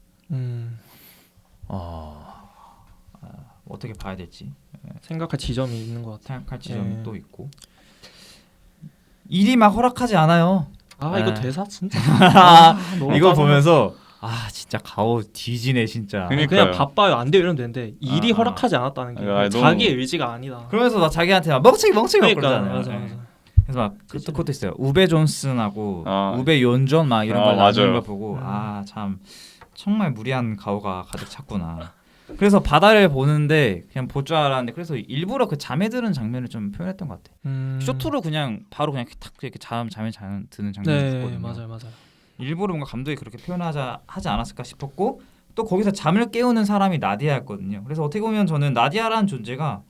어떻게 봐야 될지 생각할 지점이 있는 것 같아요. 생각할 지점이 네. 또 있고 일이 막 허락하지 않아요. 아 네. 이거 대사 진짜 너무 이거 짜증나. 보면서 진짜 가오 뒤지네 진짜. 그러니까요. 그냥 바빠요 안 돼요 이러면 되는데 일이 허락하지 않았다는 게 너무- 자기의 의지가 아니다. 그러면서 막 자기한테 막 멍청이 막 그러니까 그러잖아요. 맞아 네. 맞아. 그래서 막 그것도 있어요. 우베 존슨하고 아. 우베 연전 막 이런 걸 나누는 맞아요. 걸 보고 참 정말 무리한 가오가 가득 찼구나. 그래서 바다를 보는데 그냥 볼 줄 알았는데 그래서 일부러 그 잠에 드는 장면을 좀 표현했던 것 같아. 쇼트로 그냥 바로 그냥 탁 이렇게 잠에 드는 장면이 네 있거든요. 맞아요. 일부러 뭔가 감독이 그렇게 하지 않았을까 싶었고 또 거기서 잠을 깨우는 사람이 나디아였거든요. 그래서 어떻게 보면 저는 나디아라는 존재가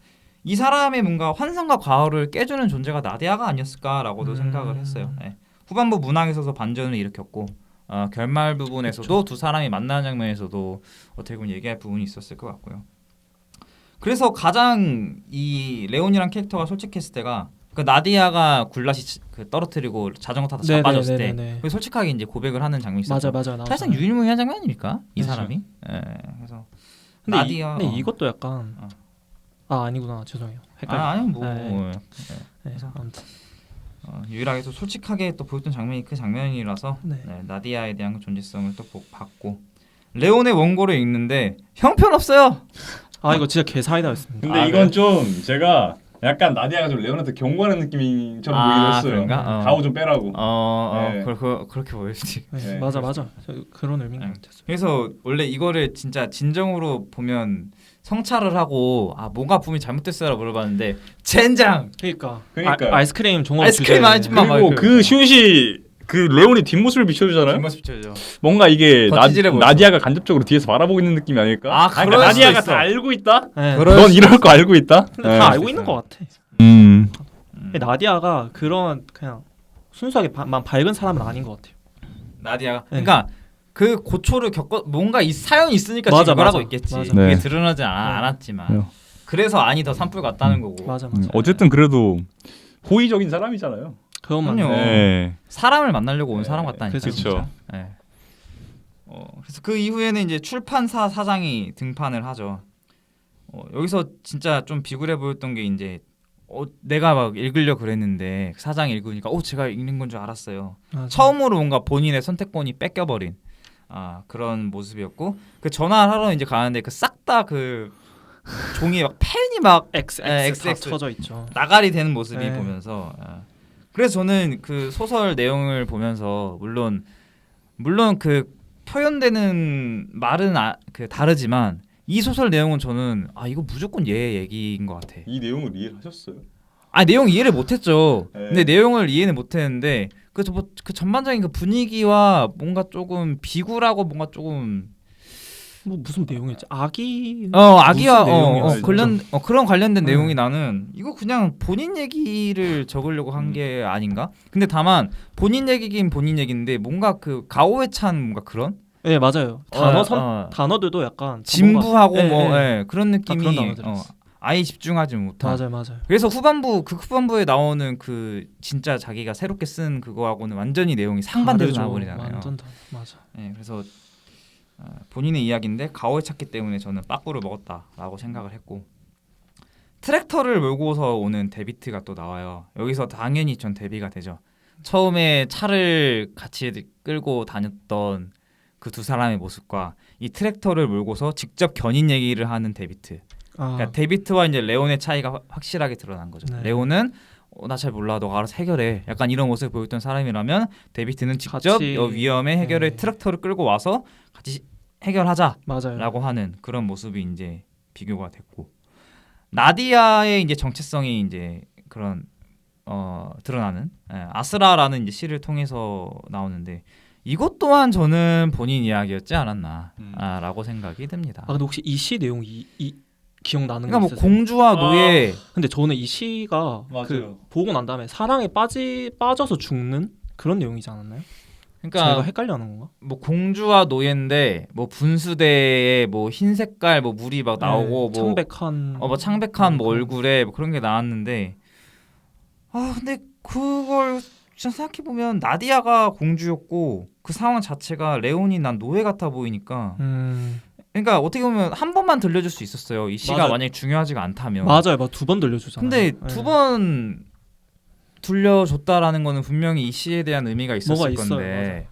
이 사람의 뭔가 환상과 과거를 깨주는 존재가 나디아가 아니었을까라고도 생각을 했어요. 네. 후반부 문학에서도 반전을 일으켰고 결말 부분에서도 두 사람이 만나는 장면에서도 어떻게 보면 얘기할 부분이 있었을 것 같고요. 그래서 가장 이 레온이란 캐릭터가 솔직했을 때가 그 나디아가 굴라시 떨어뜨리고 자전거 타다 자빠졌을 때 솔직하게 이제 고백을 하는 장면이 있었죠. 맞아. 사실상 유일무이한 장면 아닙니까? 이 그렇죠. 사람이. 예. 그래서 근데, 나디아. 근데 이것도 약간 아니구나 죄송해요. 헷갈려. 아니 뭐. 네. 예. 그래서 아무튼 유일하게 또 솔직하게 또 보였던 장면이 그 장면이라서 네. 나디아에 대한 그 존재성을 또 봤고 레온의 원고를 읽는데 형편없어요. 이거 진짜 개사이다였습니다. 근데 이건 좀 제가 약간 나디아가 좀 레온한테 경고하는 느낌처럼 보이기도 했어요. 그런가? 가오 좀 빼라고. 네. 네. 그렇게 보였지. 네, 네. 맞아 그런 의미인 것 같았어요. 그래서 원래 이거를 진짜 진정으로 보면 성찰을 하고 뭔가 분명히 잘못됐어라 물어봤는데 젠장. 그러니까 그러니까요. 아이스크림 종업 아이스크림 주제. 아줌마 막 그리고 이렇게 그 슛이 그 레온의 뒷모습을 비춰주잖아요. 뒷모습 비춰죠. 뭔가 이게 덧지질해 보였어. 나디아가 간접적으로 뒤에서 바라보고 있는 느낌이 아닐까? 그럴 그러니까 수도 나디아가 있어. 다 알고 있다. 네. 그럴 넌 수도 이럴 거 알고 있다. 근데 네. 다 알고 있는 것 같아. 나디아가 그런 그냥 순수하게 밝은 사람은 아닌 것 같아요. 나디아가 네. 그러니까 그 고초를 뭔가 이 사연이 있으니까 맞아, 지금 이걸 하고 맞아. 있겠지. 맞아. 그게 네. 드러나지 않았지만 네. 그래서 안이 더 산불 같다는 거고. 맞아. 어쨌든 그래도 호의적인 사람이잖아요. 그것만. 그럼요. 네. 사람을 만나려고 온 네. 사람 같다니까. 그쵸. 진짜. 네. 그래서 그 이후에는 이제 출판사 사장이 등판을 하죠. 여기서 진짜 좀 비굴해 보였던 게 이제 내가 막 읽으려 그랬는데 사장이 읽으니까 제가 읽는 건 줄 알았어요. 맞아. 처음으로 뭔가 본인의 선택권이 뺏겨버린 그런 모습이었고 그 전화를 하러 이제 가는데 그 싹 다 그 종이에 막 펜이 막 XX 다 XX. 쳐져 있죠. 나가리 되는 모습이 네. 보면서 그래서 저는 그 소설 내용을 보면서 물론 그 표현되는 말은 그 다르지만 이 소설 내용은 저는 이거 무조건 얘 얘기인 것 같아. 이 내용을 이해하셨어요? 내용 이해를 못했죠. 네. 근데 내용을 이해는 못했는데 그 전반적인 그 분위기와 뭔가 조금 비굴하고 뭔가 조금 뭐 무슨 내용이었지? 아기. 아기와 무슨 내용이었어? 그런 관련된 내용이 나는 이거 그냥 본인 얘기를 적으려고 한 게 아닌가? 근데 다만 본인 얘기긴 본인 얘기인데 뭔가 그 가오에 찬 뭔가 그런 네 맞아요. 단어들도 약간 진부하고 뭔가- 뭐 예, 예. 예, 그런 느낌이 그런 단어들이 있어요. 아예 집중하지 못한. 맞아요. 그래서 후반부에 나오는 그 진짜 자기가 새롭게 쓴 그거하고는 완전히 내용이 상반돼서 다르죠. 나와버리잖아요. 완전 맞아. 예, 그래서 본인의 이야기인데 가오에 찾기 때문에 저는 빠꾸를 먹었다라고 생각을 했고 트랙터를 몰고서 오는 데비트가 또 나와요. 여기서 당연히 전 데뷔가 되죠. 처음에 차를 같이 끌고 다녔던 그 두 사람의 모습과 이 트랙터를 몰고서 직접 견인 얘기를 하는 데비트. 그러니까 데비트와 이제 레온의 차이가 확실하게 드러난 거죠. 네. 레온은 나 잘 몰라, 너가 알아서 해결해. 약간 이런 모습을 보였던 사람이라면 데비트는 직접 같이, 위험의 해결에 네. 트랙터를 끌고 와서 같이 해결하자라고 맞아요. 하는 그런 모습이 이제 비교가 됐고 나디아의 이제 정체성이 이제 그런 드러나는 아스라라는 이제 시를 통해서 나오는데 이것 또한 저는 본인 이야기였지 않았나라고 생각이 듭니다. 근데 혹시 이 시 내용 이 기억나는 그러니까 거 뭐 있으세요? 공주와 노예 근데 저는 이 시가 맞아요. 그 보고 난 다음에 사랑에 빠져서 죽는 그런 내용이지 않았나요? 제가 그러니까 헷갈려하는 건가? 뭐 공주와 노예인데 뭐 분수대에 뭐 흰 색깔 뭐 물이 막 나오고 뭐 창백한 뭐 창백한 뭐 얼굴에 뭐 그런 게 나왔는데 근데 그걸 진짜 생각해 보면 나디아가 공주였고 그 상황 자체가 레온이 난 노예 같아 보이니까 그러니까 어떻게 보면 한 번만 들려줄 수 있었어요. 이 시가 맞아요. 만약에 중요하지가 않다면. 맞아요. 막 두 번 들려주잖아요. 근데 네. 두 번 들려줬다라는 거는 분명히 이 시에 대한 의미가 있었을 뭐가 있어요, 건데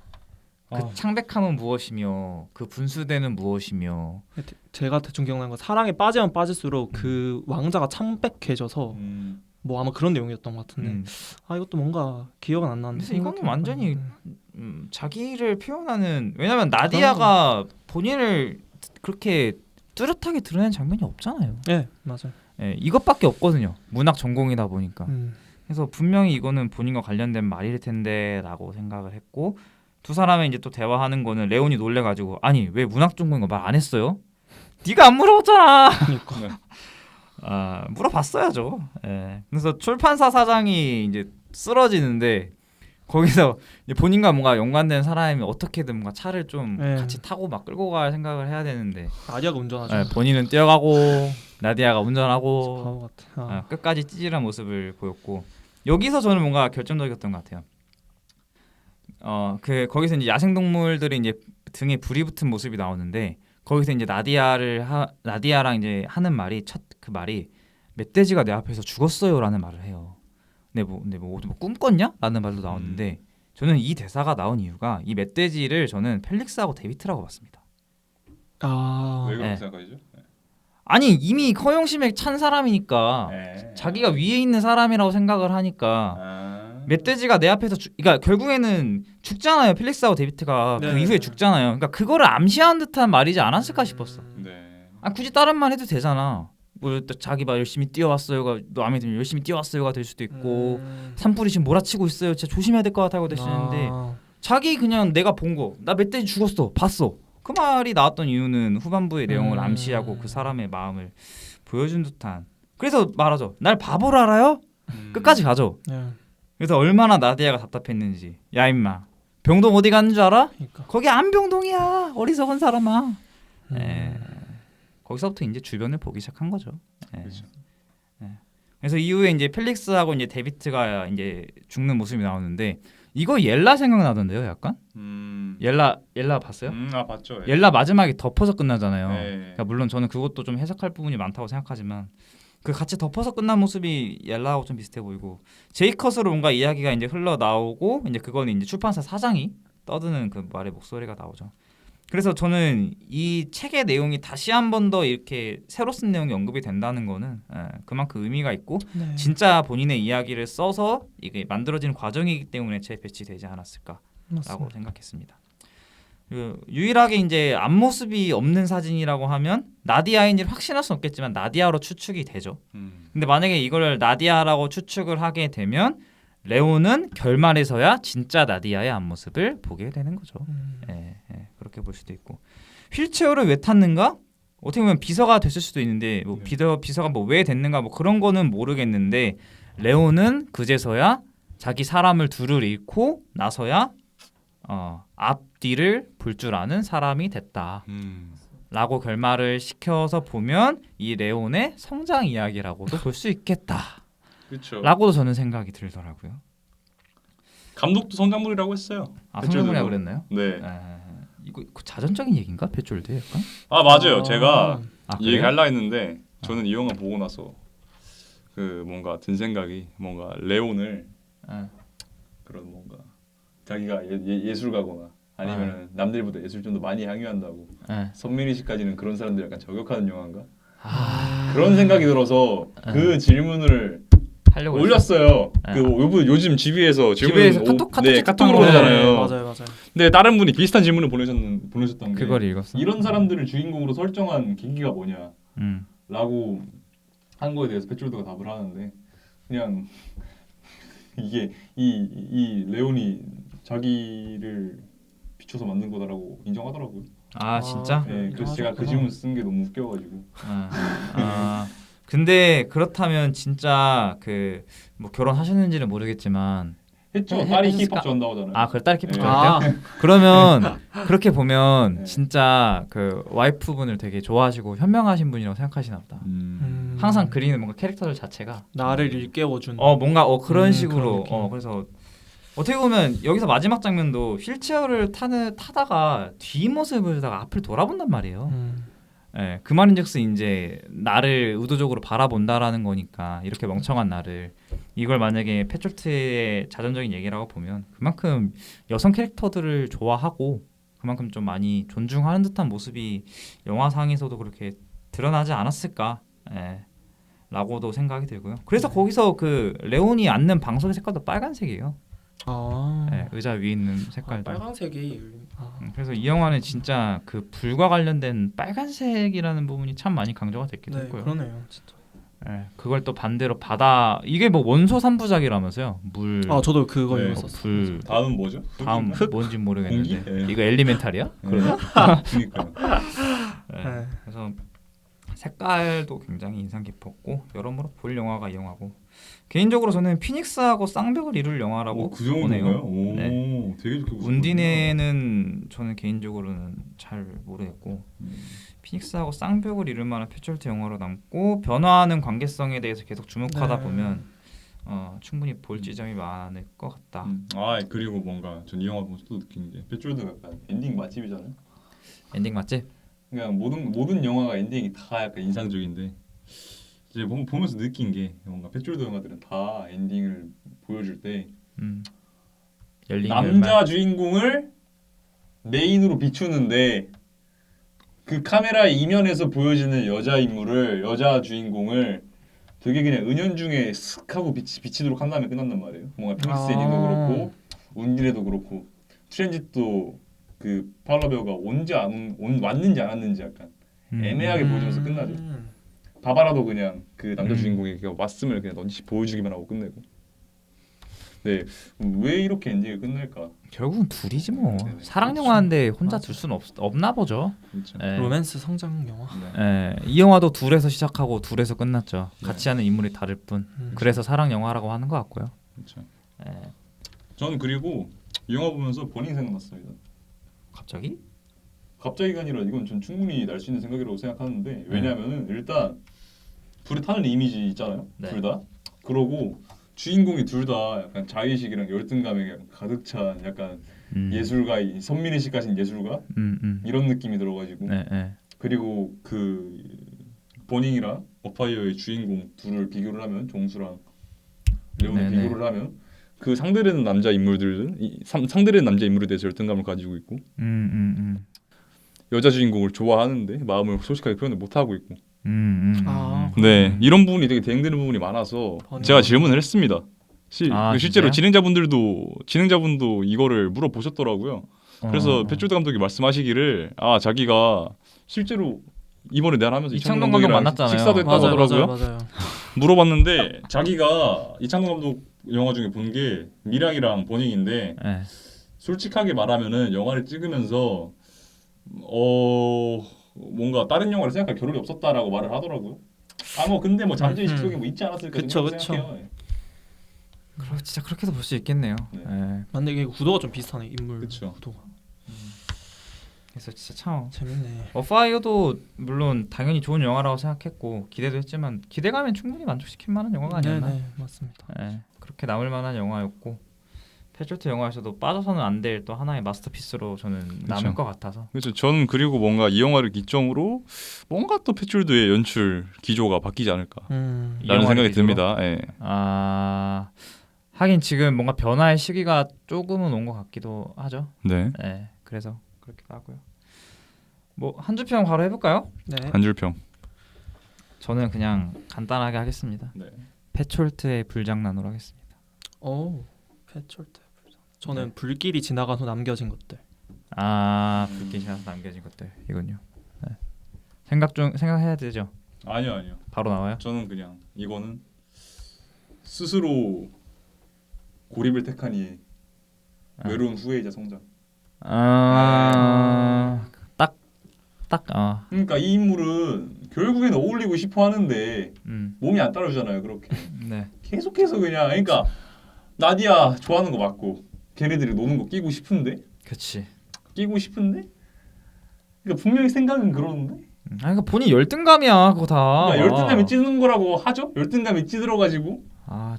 그 창백함은 무엇이며 그 분수대는 무엇이며 제가 대충 기억나는 건 사랑에 빠지면 빠질수록 그 왕자가 창백해져서 뭐 아마 그런 내용이었던 것 같은데 이것도 뭔가 기억은 안 나는데 그래서 이거는 생각해보니까. 완전히 자기를 표현하는 왜냐면 나디아가 본인을 그렇게 뚜렷하게 드러낸 장면이 없잖아요. 네 맞아요. 예, 이것밖에 없거든요. 문학 전공이다 보니까. 그래서 분명히 이거는 본인과 관련된 말일 텐데라고 생각을 했고 두 사람이 이제 또 대화하는 거는 레온이 놀래가지고 아니 왜 문학 전공인 거 말 안 했어요? 네가 안 물어봤잖아. 그러니까 물어봤어야죠. 예. 그래서 출판사 사장이 이제 쓰러지는데 거기서 이제 본인과 뭔가 연관된 사람이 어떻게든 뭔가 차를 좀 네. 같이 타고 막 끌고 갈 생각을 해야 되는데 나디아가 운전하죠. 예, 본인은 뛰어가고 나디아가 운전하고 바보 같아. 끝까지 찌질한 모습을 보였고 여기서 저는 뭔가 결정적이었던 것 같아요. 그 거기서 이제 야생동물들이 이제 등에 불이 붙은 모습이 나오는데 거기서 이제 나디아랑 이제 하는 말이 첫 그 말이 멧돼지가 내 앞에서 죽었어요라는 말을 해요. 근데 뭐 꿈꿨냐?라는 말도 나오는데 저는 이 대사가 나온 이유가 이 멧돼지를 저는 펠릭스하고 데비트라고 봤습니다. 왜 그렇게 네. 생각하시죠? 아니 이미 허영심에 찬 사람이니까 자기가 위에 있는 사람이라고 생각을 하니까 멧돼지가 내 앞에서 그러니까 결국에는 죽잖아요. 펠릭스하고 데비트가 그 네. 이후에 죽잖아요. 그러니까 그거를 암시한 듯한 말이지 않았을까 싶었어. 네. 굳이 다른 말 해도 되잖아. 뭐 자기 막 열심히 뛰어왔어요가 마음에 들면 열심히 뛰어왔어요가 될 수도 있고 산불이 지금 몰아치고 있어요. 진짜 조심해야 될 것 같다고 되시는데 자기 그냥 내가 본 거 나 멧돼지 죽었어 봤어 그 말이 나왔던 이유는 후반부의 내용을 암시하고 그 사람의 마음을 보여준 듯한 그래서 말하죠. 날 바보로 알아요? 끝까지 가죠. 네. 그래서 얼마나 나디아가 답답했는지 야 임마 병동 어디 갔는 줄 알아? 그러니까. 거기 안병동이야 어리석은 사람아. 거기서부터 이제 주변을 보기 시작한 거죠. 그렇죠. 그래서 이후에 이제 펠릭스하고 이제 데비트가 이제 죽는 모습이 나오는데 이거 옐라 생각나던데요, 약간? 옐라 봤어요? 봤죠. 옐라 마지막에 덮어서 끝나잖아요. 네. 그러니까 물론 저는 그것도 좀 해석할 부분이 많다고 생각하지만 그 같이 덮어서 끝난 모습이 옐라하고 좀 비슷해 보이고 제이컷으로 뭔가 이야기가 이제 흘러 나오고 이제 그거는 이제 출판사 사장이 떠드는 그 말의 목소리가 나오죠. 그래서 저는 이 책의 내용이 다시 한 번 더 이렇게 새로 쓴 내용이 언급이 된다는 거는 그만큼 의미가 있고 네. 진짜 본인의 이야기를 써서 이게 만들어지는 과정이기 때문에 책에 배치되지 않았을까라고 맞습니다. 생각했습니다. 유일하게 이제 앞모습이 없는 사진이라고 하면 나디아인지를 확신할 수는 없겠지만 나디아로 추측이 되죠. 근데 만약에 이걸 나디아라고 추측을 하게 되면 레온은 결말에서야 진짜 나디아의 앞모습을 보게 되는 거죠. 그렇게 볼 수도 있고 휠체어를 왜 탔는가? 어떻게 보면 비서가 됐을 수도 있는데 뭐 비서가 뭐 왜 됐는가 뭐 그런 거는 모르겠는데 레온은 그제서야 자기 사람을 둘을 잃고 나서야 앞뒤를 볼 줄 아는 사람이 됐다. 라고 결말을 시켜서 보면 이 레온의 성장 이야기라고도 볼 수 있겠다. 그렇죠. 라고도 저는 생각이 들더라고요. 감독도 성장물이라고 했어요. 성장물이라고 그랬나요? 네. 이거 그 자전적인 얘기인가? 배쫄드 약간? 맞아요. 제가 이 얘기 그래요? 하려 했는데 저는 이 영화 보고 나서 그 뭔가 든 생각이 뭔가 레온을 그런 뭔가 자기가 예술가거나 아니면 남들보다 예술 좀 더 많이 향유한다고 선민의식까지는 그런 사람들 약간 저격하는 영화인가? 그런 생각이 들어서 그 질문을 하려고 올렸어요. 네. 그 요즘 GB에서 집에서 카톡 카톡으로 채팅으로 보내잖아요. 맞아요. 근데 다른 분이 비슷한 질문을 보내셨던 게 그걸 읽었어. 이런 사람들을 주인공으로 설정한 계기가 뭐냐라고 한 거에 대해서 배출도가 답을 하는데 그냥 이게 이 레온이 자기를 비춰서 만든 거다라고 인정하더라고요. 진짜? 네, 그래서 제가 그 질문 쓴 게 너무 웃겨가지고. 근데 그렇다면 진짜 그 뭐 결혼하셨는지는 모르겠지만 했죠. 해- 딸이 했을까? 힙합 좋아한다고 하잖아요. 그래 딸 키퍼 네. 좋아해요? 그러면 그렇게 보면 네. 진짜 그 와이프분을 되게 좋아하시고 현명하신 분이라고 생각하시나 보다. 항상 그리는 뭔가 캐릭터들 자체가 나를 일깨워준. 뭔가 그런 식으로 그런 느낌. 그래서 어떻게 보면 여기서 마지막 장면도 휠체어를 타다가 뒷모습을 앞을 돌아본단 말이에요. 예, 그 말인즉슨 이제 나를 의도적으로 바라본다라는 거니까 이렇게 멍청한 나를 이걸 만약에 패출트의 자전적인 얘기라고 보면 그만큼 여성 캐릭터들을 좋아하고 그만큼 좀 많이 존중하는 듯한 모습이 영화상에서도 그렇게 드러나지 않았을까 라고도 생각이 들고요. 그래서 거기서 그 레온이 앉는 방석의 색깔도 빨간색이에요. 의자 위에 있는 색깔도 빨간색이. 그래서 이 영화는 진짜 그 불과 관련된 빨간색이라는 부분이 참 많이 강조가 됐기도 했고요. 그러네요, 진짜. 그걸 또 반대로 바다 이게 뭐 원소 3부작이라면서요. 물. 저도 그거 네. 읽었었어요. 불. 다음은 뭐죠? 다음 흙인가? 뭔지 모르겠는데 공기? 네. 이거 엘리멘탈이야? 그러면? 그러니까. 네. 그래서 색깔도 굉장히 인상 깊었고 여러모로 볼 영화가 이 영화고 개인적으로 저는 피닉스하고 쌍벽을 이룰 영화라고 그 정도인가요? 보네요. 네. 되게 좋게 보셨군요. 운디네는 저는 개인적으로는 잘 모르겠고 피닉스하고 쌍벽을 이룰 만한 패철트 영화로 남고 변화하는 관계성에 대해서 계속 주목하다 보면 충분히 볼 지점이 많을 것 같다. 그리고 뭔가 전 이 영화 보면서 또 느낀 게 배출도 약간 엔딩 맛집이잖아요. 엔딩 맞지? 그냥 모든 영화가 엔딩이 다 약간 인상적인데 이제 보면서 느낀 게 뭔가 배출도 영화들은 다 엔딩을 보여줄 때 열린 남자 결말. 주인공을 메인으로 비추는데 그 카메라 이면에서 보여지는 여자 주인공을 되게 그냥 은연중에 슥 하고 비치도록 한 다음에 끝난단 말이에요. 뭔가 피닉스 엔딩도 그렇고 운디네도 그렇고 트랜짓도 그 파울라 배우가 왔는지 안 왔는지 약간 애매하게 보여주면서 끝나죠. 바바라도 그냥 그 남자 주인공이 왔음을 그냥 넌지 보여주기만 하고 끝내고. 네, 왜 이렇게 엔딩을 끝낼까? 결국은 둘이지 뭐. 네네. 사랑 그렇죠. 영화인데 혼자 맞아. 둘 수는 없나 보죠. 그렇죠. 예. 로맨스 성장 영화. 이 영화도 둘에서 시작하고 둘에서 끝났죠. 네. 같이 하는 인물이 다를 뿐. 그래서 사랑 영화라고 하는 것 같고요. 그렇죠. 예. 저는 그리고 이 영화 보면서 버닝 생각났습니다. 갑자기? 갑자기가 아니라 이건 전 충분히 날 수 있는 생각이라고 생각하는데 왜냐하면은 일단 불에 타는 이미지 있잖아요. 네. 둘 다. 그러고 주인공이 둘 다 약간 자의식이랑 열등감에 가득 찬 약간 예술가, 선민의식 가진 예술가 이런 느낌이 들어가지고 그리고 그 버닝이랑 어파이어의 주인공 둘을 비교를 하면 종수랑 레온을 네네. 비교를 하면 그 상대되는 남자 인물들은 상대되는 남자 인물에 대해서 열등감을 가지고 있고 여자 주인공을 좋아하는데 마음을 솔직하게 표현을 못 하고 있고. 네, 이런 부분이 되게 대응되는 부분이 많아서 제가 질문을 했습니다. 실제로 진행자분도 이거를 물어보셨더라고요. 그래서 배출도 감독이 말씀하시기를 자기가 실제로 이번에 내한 하면서 이창동 감독 만났잖아요. 식사도 했다고 하더라고요. 맞아요. 물어봤는데 자기가 이창동 감독 영화 중에 본 게 미랑이랑 버닝인데 솔직하게 말하면은 영화를 찍으면서 뭔가 다른 영화를 생각할 겨를이 없었다라고 말을 하더라고요. 근데 뭐 잠재의식 속에 뭐 있지 않았을까 그쵸, 생각해요. 진짜 그렇게도 볼 수 있겠네요. 네. 예. 근데 이게 구도가 좀 비슷하네. 인물 그쵸. 구도가. 그래서 진짜 참 재밌네. 파이어도 물론 당연히 좋은 영화라고 생각했고 기대도 했지만 기대감엔 충분히 만족시킬 만한 영화가 아니었나. 네네 맞습니다. 예. 그렇게 남을 만한 영화였고 패트리어트 영화에서도 빠져서는 안 될 또 하나의 마스터피스로 저는 남을 그쵸. 것 같아서. 그렇죠. 저는 그리고 뭔가 이 영화를 기점으로 뭔가 또 패출드의 연출 기조가 바뀌지 않을까 이 라는 영화를 생각이 기조로? 듭니다. 예. 하긴 지금 뭔가 변화의 시기가 조금은 온 것 같기도 하죠. 네. 네, 그래서 그렇기도 하고요. 뭐 한 줄 평 바로 해볼까요? 네. 한줄평. 저는 그냥 간단하게 하겠습니다. 네. 패트리어트의 불장난으로 하겠습니다. 오 패철트. 저는 네. 불길이 지나간 후 남겨진 것들. 불길 지나서 남겨진 것들 이군요. 네. 생각해야 되죠. 아니요. 바로 나와요. 저는 그냥 이거는 스스로 고립을 택한 이 외로운 후회이자 성장. 딱 그러니까 이 인물은 결국에는 어울리고 싶어 하는데 몸이 안 따라주잖아요. 그렇게 네. 계속해서 그냥 그러니까 나디아 좋아하는 거 맞고 걔네들이 노는 거 끼고 싶은데 그러니까 분명히 생각은 그러는데 그러니까 본인 열등감이야 그거 다. 그러니까 열등감이 찌는 거라고 하죠. 열등감이 찌들어가지고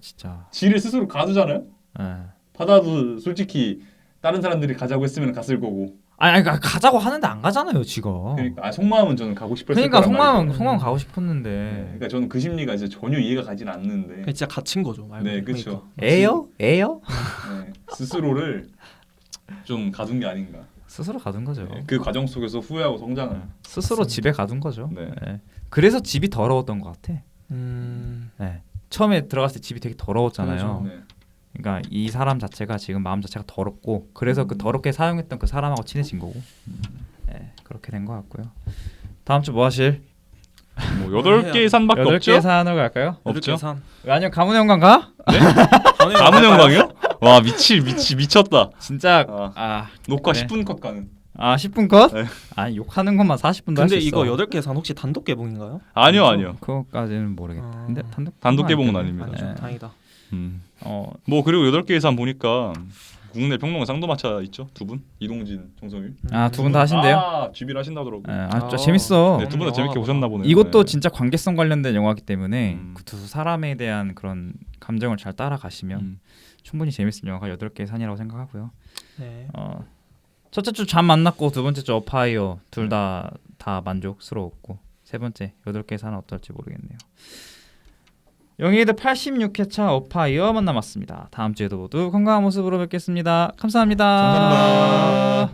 진짜. 지를 스스로 가두잖아요. 네. 바다도 솔직히 다른 사람들이 가자고 했으면 갔을 거고. 그러니까 가자고 하는데 안 가잖아요 지금. 그러니까 속마음은 저는 가고 싶었을 그러니까 거란 말이죠. 속마음 가고 싶었는데. 네, 그러니까 저는 그 심리가 이제 전혀 이해가 가진 않는데. 그게 진짜 갇힌 거죠. 말 네, 그대로. 그렇죠. 애요? 네, 스스로를 좀 가둔 게 아닌가. 스스로 가둔 거죠. 네, 그 과정 속에서 후회하고 성장을. 스스로 맞습니다. 집에 가둔 거죠. 네. 네. 그래서 집이 더러웠던 것 같아. 네. 처음에 들어갔을 때 집이 되게 더러웠잖아요. 그렇죠. 네. 그러니까 이 사람 자체가 지금 마음 자체가 더럽고 그래서 그 더럽게 사용했던 그 사람하고 친해진 거고. 네, 그렇게 된 것 같고요. 다음 주 뭐 하실? 뭐 8개의 산밖에 8개의 없죠? 산으로 갈까요? 없죠? 산. 아니면 가문 영광 가? 가문 영광이요? 와 미쳤다. 진짜 녹화 네. 10분 컷 가는. 10분 컷? 네. 욕하는 것만 40분도 할 수 근데 있어. 이거 8개 산 혹시 단독 개봉인가요? 아니요. 그거까지는 모르겠다. 근데 단독 개봉은 아니겠네. 아닙니다. 아니죠. 다행이다. 뭐 그리고 8개의 산 보니까 국내 평론가 쌍도마차 있죠? 두 분? 이동진, 정성일. 두 분 다 하신대요? GB를 하신다더라고요. 진짜 재밌어. 네, 두 분 다 재밌게 보셨나 보네요. 이것도 네. 진짜 관계성 관련된 영화이기 때문에 음. 그 두 사람에 대한 그런 감정을 잘 따라가시면 충분히 재밌을 영화가 8개의 산이라고 생각하고요. 네. 첫째 주 잠 만났고 두 번째 주 어파이어 둘 다 만족스러웠고 세 번째 8개의 산은 어떨지 모르겠네요. 영예이드 86회차 어파이어만 남았습니다. 다음 주에도 모두 건강한 모습으로 뵙겠습니다. 감사합니다. 감사합니다.